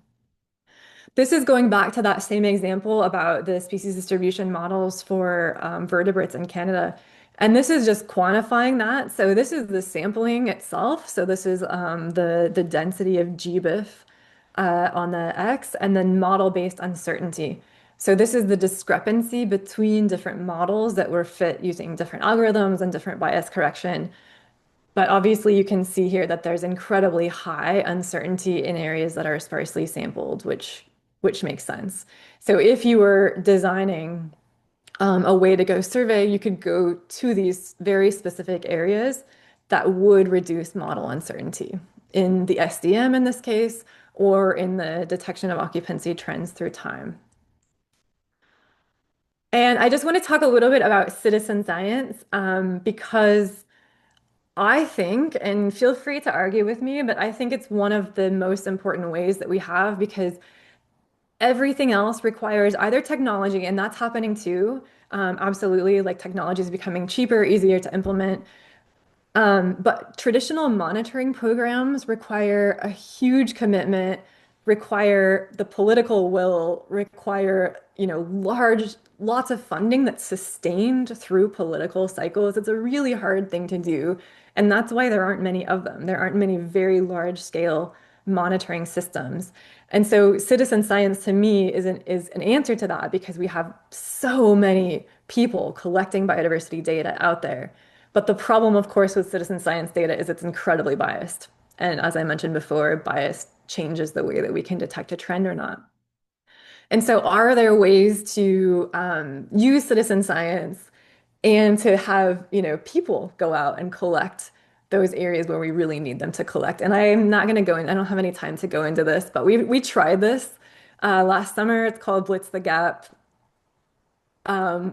This is going back to that same example about the species distribution models for vertebrates in Canada. And this is just quantifying that. So this is the sampling itself. So this is the density of GBIF on the X, and then model-based uncertainty. So this is the discrepancy between different models that were fit using different algorithms and different bias correction. But obviously you can see here that there's incredibly high uncertainty in areas that are sparsely sampled, which makes sense. So if you were designing a way to go survey, you could go to these very specific areas that would reduce model uncertainty in the SDM in this case, or in the detection of occupancy trends through time. And I just want to talk a little bit about citizen science because I think, and feel free to argue with me, but I think it's one of the most important ways that we have because everything else requires either technology, and that's happening too. Absolutely, like technology is becoming cheaper, easier to implement. But traditional monitoring programs require a huge commitment, require the political will, require, lots of funding that's sustained through political cycles. It's a really hard thing to do. And that's why there aren't many of them. There aren't many very large scale monitoring systems. And so citizen science to me is an answer to that because we have so many people collecting biodiversity data out there. But the problem, of course, with citizen science data is it's incredibly biased. And as I mentioned before, bias changes the way that we can detect a trend or not. And so, are there ways to use citizen science and to have, people go out and collect those areas where we really need them to collect? And I'm not going to go in, I don't have any time to go into this, but we tried this last summer. It's called Blitz the Gap.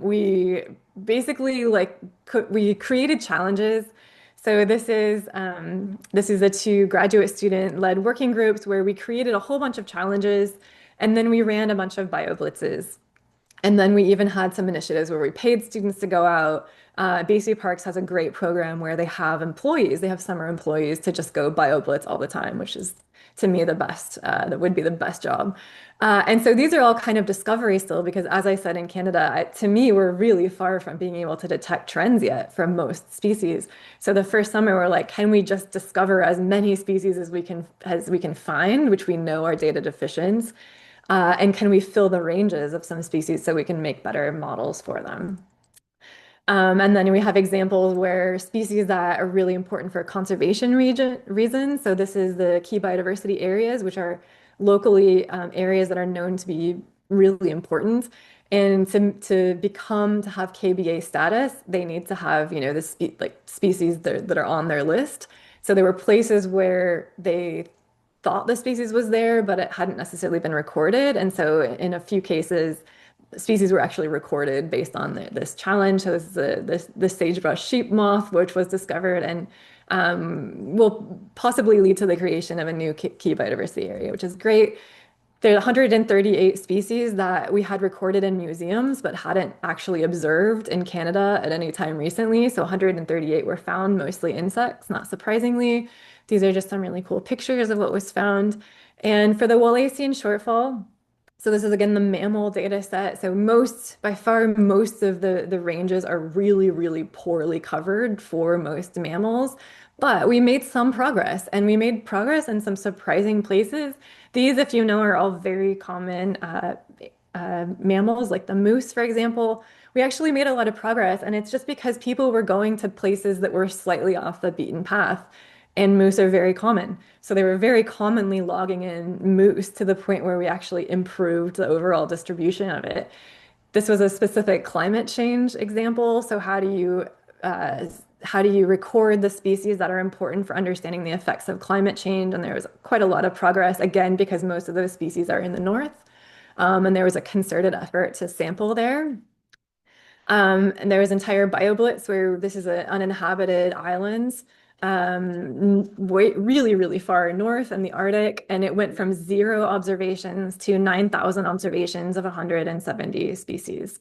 We basically we created challenges. So this is the two graduate student-led working groups where we created a whole bunch of challenges, and then we ran a bunch of bio blitzes. And then we even had some initiatives where we paid students to go out. BC Parks has a great program where they have employees, they have summer employees to just go BioBlitz all the time, which is to me the best, that would be the best job. And so these are all kind of discovery still, because as I said in Canada, to me, we're really far from being able to detect trends yet from most species. So the first summer, we're like, can we just discover as many species as we can find, which we know are data deficient? And can we fill the ranges of some species so we can make better models for them? And then we have examples where species that are really important for conservation reasons. So this is the key biodiversity areas, which are locally areas that are known to be really important. And to have KBA status, they need to have, species that are on their list. So there were places where they thought the species was there, but it hadn't necessarily been recorded. And so in a few cases, species were actually recorded based on this challenge. So this is the sagebrush sheep moth, which was discovered and will possibly lead to the creation of a new key biodiversity area, which is great. There are 138 species that we had recorded in museums, but hadn't actually observed in Canada at any time recently. So 138 were found, mostly insects, not surprisingly. These are just some really cool pictures of what was found. And for the Wallacean shortfall, so this is again the mammal data set. So by far, most of the ranges are really, really poorly covered for most mammals. But we made some progress, and we made progress in some surprising places. These, if you know, are all very common mammals, like the moose, for example. We actually made a lot of progress, and it's just because people were going to places that were slightly off the beaten path. And moose are very common. So they were very commonly logging in moose to the point where we actually improved the overall distribution of it. This was a specific climate change example. So how do you record the species that are important for understanding the effects of climate change? And there was quite a lot of progress, again, because most of those species are in the north. And there was a concerted effort to sample there. And there was entire BioBlitz where this is an uninhabited islands, really, really far north in the Arctic, and it went from 0 observations to 9,000 observations of 170 species.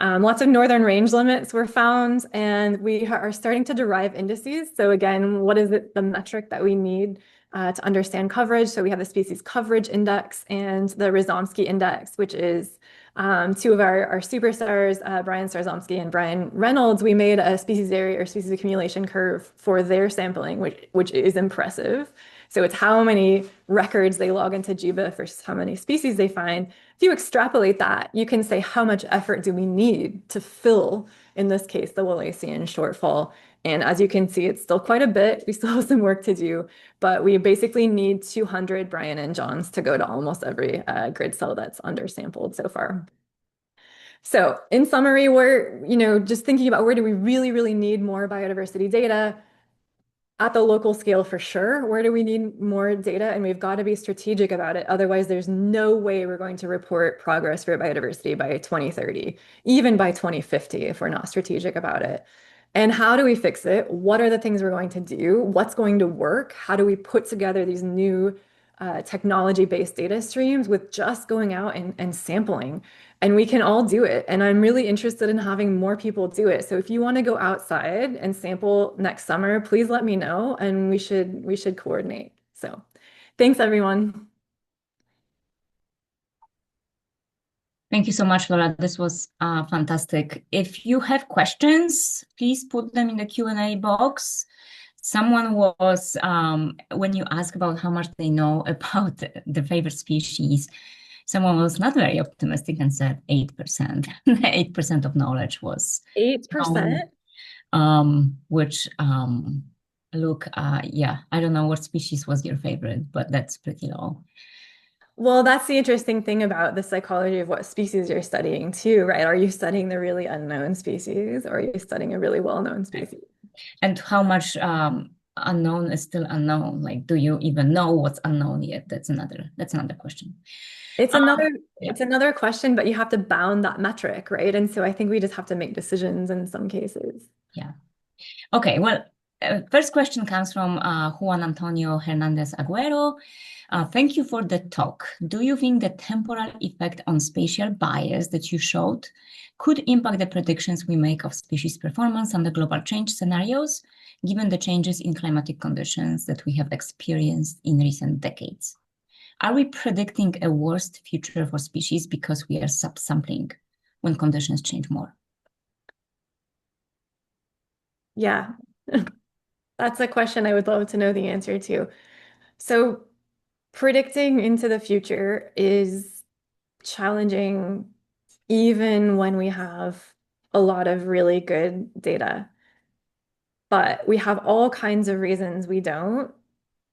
Lots of northern range limits were found, and we are starting to derive indices. So again, what is the metric that we need to understand coverage? So we have the species coverage index and the Rosomsky index, which is two of our superstars, Brian Starzomsky and Brian Reynolds. We made a species area or species accumulation curve for their sampling, which is impressive. So it's how many records they log into GBIF versus how many species they find. If you extrapolate that, you can say how much effort do we need to fill, in this case, the Wallacean shortfall. And as you can see, it's still quite a bit. We still have some work to do, but we basically need 200 Brian and Johns to go to almost every grid cell that's undersampled so far. So in summary, we're just thinking about where do we really, really need more biodiversity data at the local scale for sure. Where do we need more data? And we've got to be strategic about it. Otherwise, there's no way we're going to report progress for biodiversity by 2030, even by 2050, if we're not strategic about it. And how do we fix it? What are the things we're going to do? What's going to work? How do we put together these new technology-based data streams with just going out and sampling? And we can all do it. And I'm really interested in having more people do it. So if you want to go outside and sample next summer, please let me know, and we should coordinate. So thanks, everyone. Thank you so much, Laura. This was fantastic. If you have questions, please put them in the Q&A box. Someone was, when you ask about how much they know about the favorite species, someone was not very optimistic and said 8%. 8% of knowledge was 8%? Which, look, yeah, I don't know what species was your favorite, but that's pretty low. Well, that's the interesting thing about the psychology of what species you're studying too, right? Are you studying the really unknown species, or are you studying a really well-known species? And how much unknown is still unknown? Like, do you even know what's unknown yet? That's another question. It's Yeah. another question, but you have to bound that metric, right? And so I think we just have to make decisions in some cases. Yeah. Okay. Well, First question comes from Juan Antonio Hernandez Agüero. Thank you for the talk. Do you think the temporal effect on spatial bias that you showed could impact the predictions we make of species performance under global change scenarios, given the changes in climatic conditions that we have experienced in recent decades? Are we predicting a worse future for species because we are subsampling when conditions change more? Yeah, that's a question I would love to know the answer to. So, predicting into the future is challenging even when we have a lot of really good data. But we have all kinds of reasons we don't.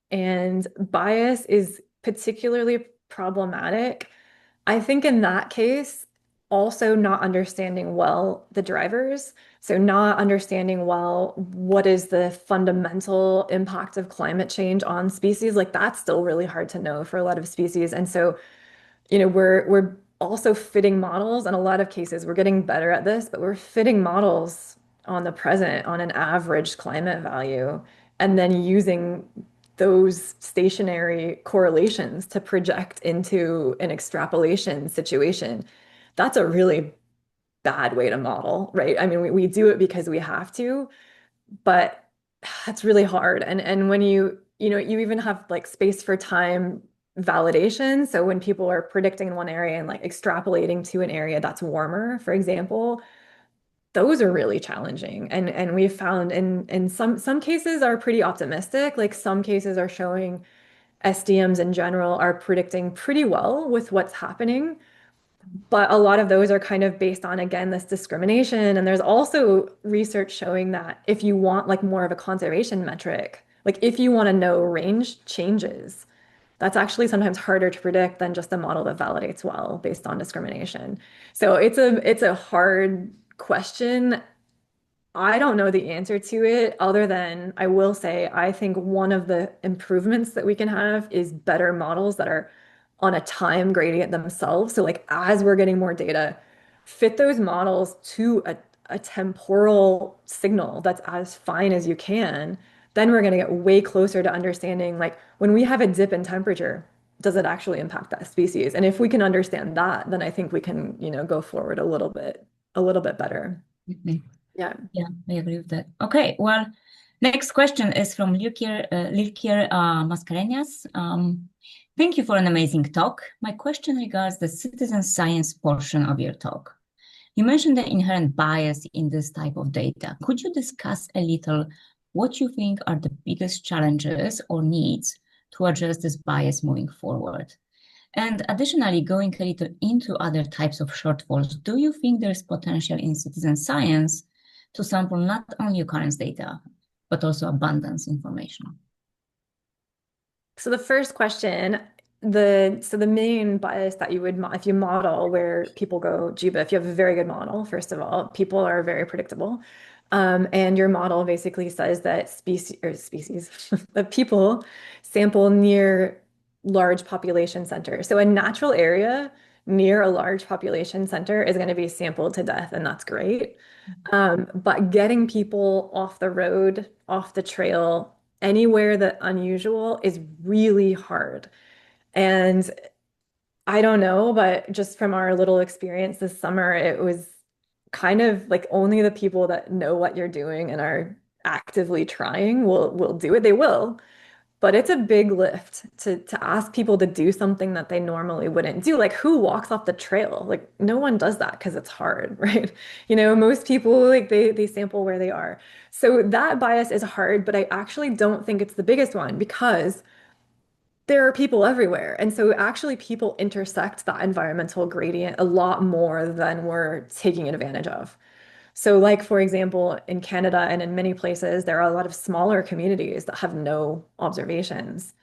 And bias is particularly problematic. I think in that case, also not understanding well the drivers. So, not understanding well what is the fundamental impact of climate change on species, like that's still really hard to know for a lot of species. And so, we're also fitting models. In a lot of cases, we're getting better at this, but we're fitting models on the present, on an average climate value, and then using those stationary correlations to project into an extrapolation situation. That's a really bad way to model, right? I mean, we do it because we have to, but that's really hard. And when you even have like space for time validation. So when people are predicting in one area and like extrapolating to an area that's warmer, for example, those are really challenging. And we've found in some cases are pretty optimistic. Like some cases are showing SDMs in general are predicting pretty well with what's happening. But a lot of those are kind of based on, again, this discrimination. And there's also research showing that if you want like more of a conservation metric, like if you want to know range changes, that's actually sometimes harder to predict than just a model that validates well based on discrimination. So it's a hard question. I don't know the answer to it other than I will say I think one of the improvements that we can have is better models that are on a time gradient themselves. So like as we're getting more data, fit those models to a temporal signal that's as fine as you can. Then we're going to get way closer to understanding like when we have a dip in temperature, does it actually impact that species? And if we can understand that, then I think we can, go forward a little bit better. Mhm. Yeah. Yeah, I agree with that. Okay, well, next question is from Lilkir Mascarenhas. Thank you for an amazing talk. My question regards the citizen science portion of your talk. You mentioned the inherent bias in this type of data. Could you discuss a little what you think are the biggest challenges or needs to address this bias moving forward? And additionally, going a little into other types of shortfalls, do you think there's potential in citizen science to sample not only occurrence data, but also abundance information? So the first question, the main bias that you would if you model where people go, gee, but if you have a very good model, first of all, people are very predictable. And your model basically says that that people sample near large population centers. So a natural area near a large population center is going to be sampled to death, and that's great. But getting people off the road, off the trail, anywhere that unusual is really hard. And I don't know, but just from our little experience this summer, it was kind of like only the people that know what you're doing and are actively trying will do it. They will. But it's a big lift to ask people to do something that they normally wouldn't do. Like who walks off the trail? Like no one does that because it's hard, right? Most people like they sample where they are. So that bias is hard, but I actually don't think it's the biggest one because there are people everywhere. And so actually people intersect that environmental gradient a lot more than we're taking advantage of. So, like, for example, in Canada and in many places, there are a lot of smaller communities that have no observations.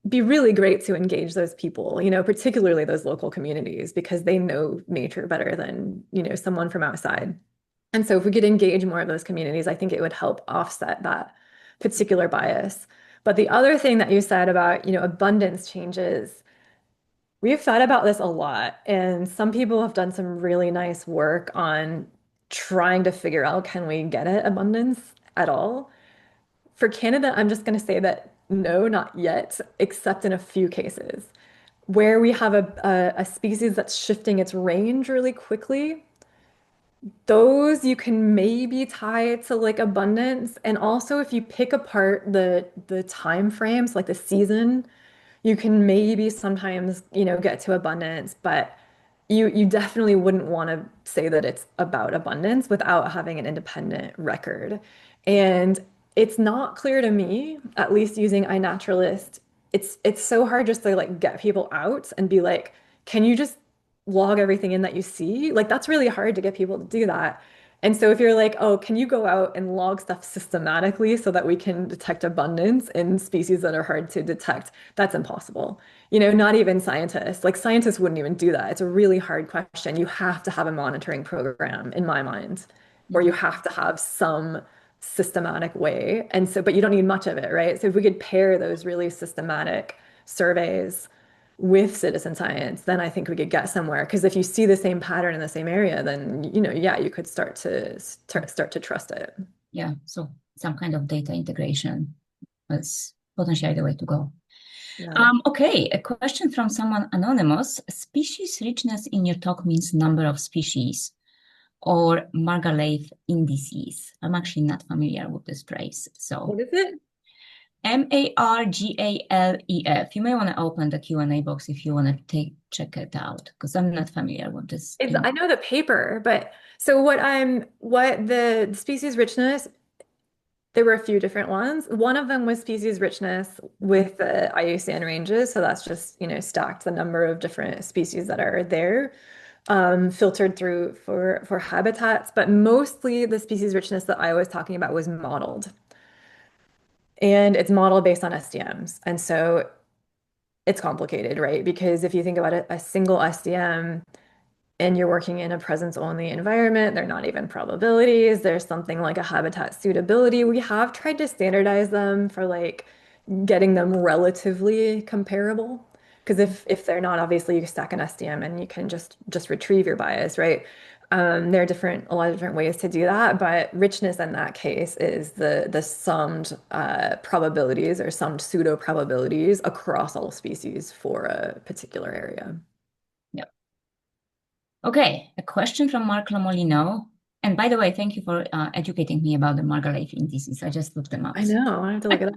It'd be really great to engage those people, particularly those local communities, because they know nature better than, someone from outside. And so if we could engage more of those communities, I think it would help offset that particular bias. But the other thing that you said about, abundance changes, we've thought about this a lot, and some people have done some really nice work on trying to figure out can we get at abundance at all? For Canada, I'm just going to say that no, not yet, except in a few cases. Where we have a species that's shifting its range really quickly, those you can maybe tie to like abundance. And also if you pick apart the time frames, like the season, you can maybe sometimes, get to abundance, but you definitely wouldn't want to say that it's about abundance without having an independent record. And it's not clear to me, at least using iNaturalist, it's so hard just to like get people out and be like, can you just log everything in that you see? Like that's really hard to get people to do that. And so if you're like, oh, can you go out and log stuff systematically so that we can detect abundance in species that are hard to detect? That's impossible. Not even scientists. Like scientists wouldn't even do that. It's a really hard question. You have to have a monitoring program, in my mind, or you have to have some systematic way. And so, but you don't need much of it, right? So if we could pair those really systematic surveys with citizen science, then I think we could get somewhere. Because if you see the same pattern in the same area, then yeah, you could start to trust it. Yeah, so some kind of data integration is potentially the way to go. Yeah. Okay, a question from someone anonymous. Species richness in your talk means number of species or Margalef indices. I'm actually not familiar with this phrase. So What is it? Margalef. You may want to open the Q&A box if you want to check it out, because I'm not familiar with this. I know the paper, but so what the species richness, there were a few different ones. One of them was species richness with the IUCN ranges. So that's just, stacked the number of different species that are there, filtered through for habitats. But mostly the species richness that I was talking about was modeled. And it's modeled based on SDMs. And so it's complicated, right? Because if you think about it, a single SDM, and you're working in a presence-only environment, they're not even probabilities. There's something like a habitat suitability. We have tried to standardize them for like getting them relatively comparable. Because if they're not, obviously you stack an SDM and you can just retrieve your bias, right? There are a lot of different ways to do that, but richness in that case is the summed probabilities or summed pseudo probabilities across all species for a particular area. Yep. Okay, a question from Mark Lomolino. And by the way, thank you for educating me about the Margalef indices. I just looked them up. I know, I have to look it up.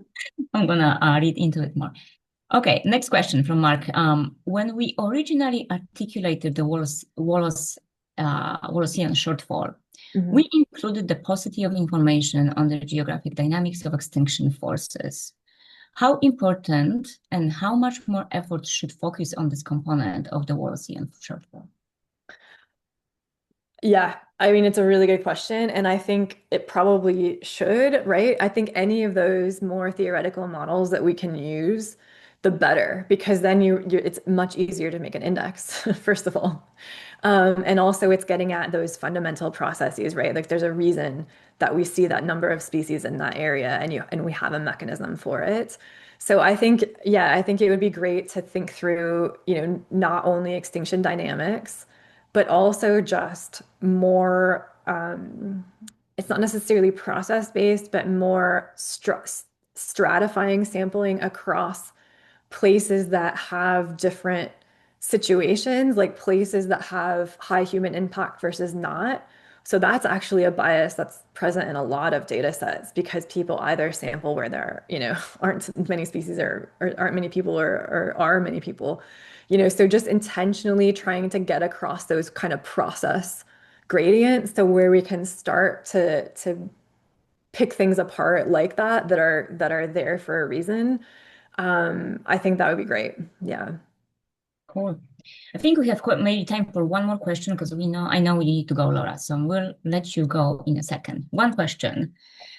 I'm gonna read into it more. Okay, next question from Mark. When we originally articulated the Wallacean shortfall, Mhm. we included the paucity of information on the geographic dynamics of extinction forces. How important and how much more effort should focus on this component of the Wallacean shortfall? Yeah, I mean, it's a really good question. And I think it probably should, right? I think any of those more theoretical models that we can use, the better, because then it's much easier to make an index, first of all. And also it's getting at those fundamental processes, right? Like there's a reason that we see that number of species in that area and we have a mechanism for it. So I think, yeah, I think it would be great to think through, not only extinction dynamics, but also just more, it's not necessarily process based, but more stratifying sampling across places that have different situations, like places that have high human impact versus not. So that's actually a bias that's present in a lot of data sets because people either sample where there, aren't many species or aren't many people or are many people, so just intentionally trying to get across those kind of process gradients so where we can start to pick things apart like that are there for a reason. I think that would be great. Yeah. Cool. I think we have maybe time for one more question because I know we need to go, Laura. So we'll let you go in a second. One question.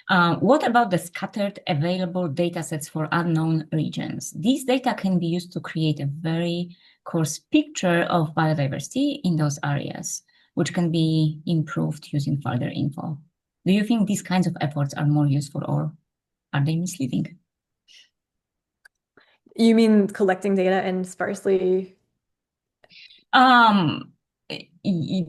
What about the scattered available data sets for unknown regions? These data can be used to create a very coarse picture of biodiversity in those areas, which can be improved using further info. Do you think these kinds of efforts are more useful or are they misleading? You mean collecting data and sparsely? Um,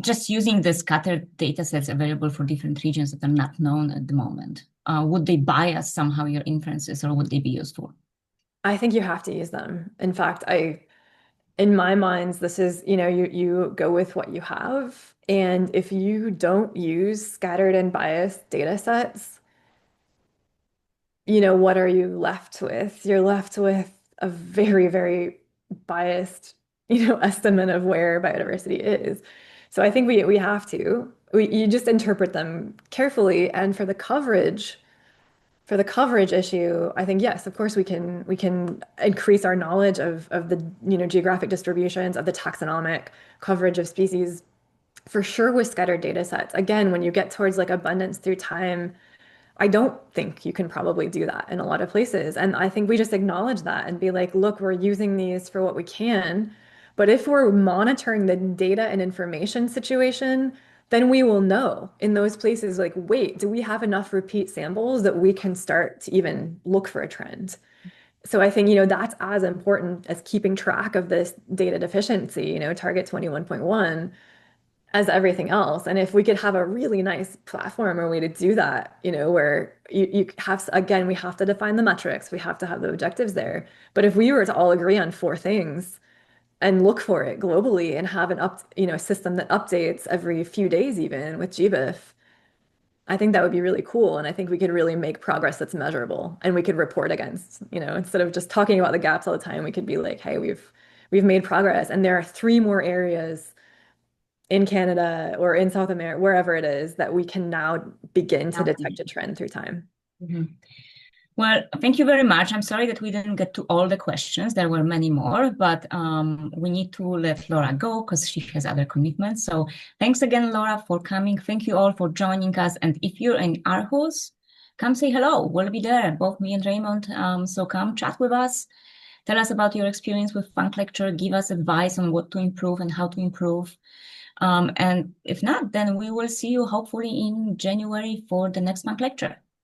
just using the scattered data sets available for different regions that are not known at the moment. would they bias somehow your inferences, or would they be useful? I think you have to use them. In fact, in my mind, this is, you go with what you have. And if you don't use scattered and biased data sets, what are you left with? You're left with a very, very biased, estimate of where biodiversity is. So I think we have to. You just interpret them carefully. And for the coverage issue, I think yes, of course we can increase our knowledge of the geographic distributions of the taxonomic coverage of species for sure with scattered data sets. Again, when you get towards like abundance through time, I don't think you can probably do that in a lot of places. And I think we just acknowledge that and be like, look, we're using these for what we can. But if we're monitoring the data and information situation, then we will know in those places, like, wait, do we have enough repeat samples that we can start to even look for a trend? So I think, that's as important as keeping track of this data deficiency, target 21.1 as everything else. And if we could have a really nice platform or way to do that, where you have, again, we have to define the metrics, we have to have the objectives there. But if we were to all agree on 4 things and look for it globally and have a system that updates every few days, even with GBIF, I think that would be really cool. And I think we could really make progress that's measurable and we could report against, instead of just talking about the gaps all the time, we could be like, hey, we've made progress. And there are 3 more areas in Canada or in South America, wherever it is, that we can now begin to detect a trend through time. Mm-hmm. Well, thank you very much. I'm sorry that we didn't get to all the questions. There were many more, but we need to let Laura go because she has other commitments. So thanks again, Laura, for coming. Thank you all for joining us. And if you're in Aarhus, come say hello. We'll be there, both me and Raymond. So come chat with us. Tell us about your experience with Funk Lecture. Give us advice on what to improve and how to improve. And if not, then we will see you hopefully in January for the next Funk Lecture.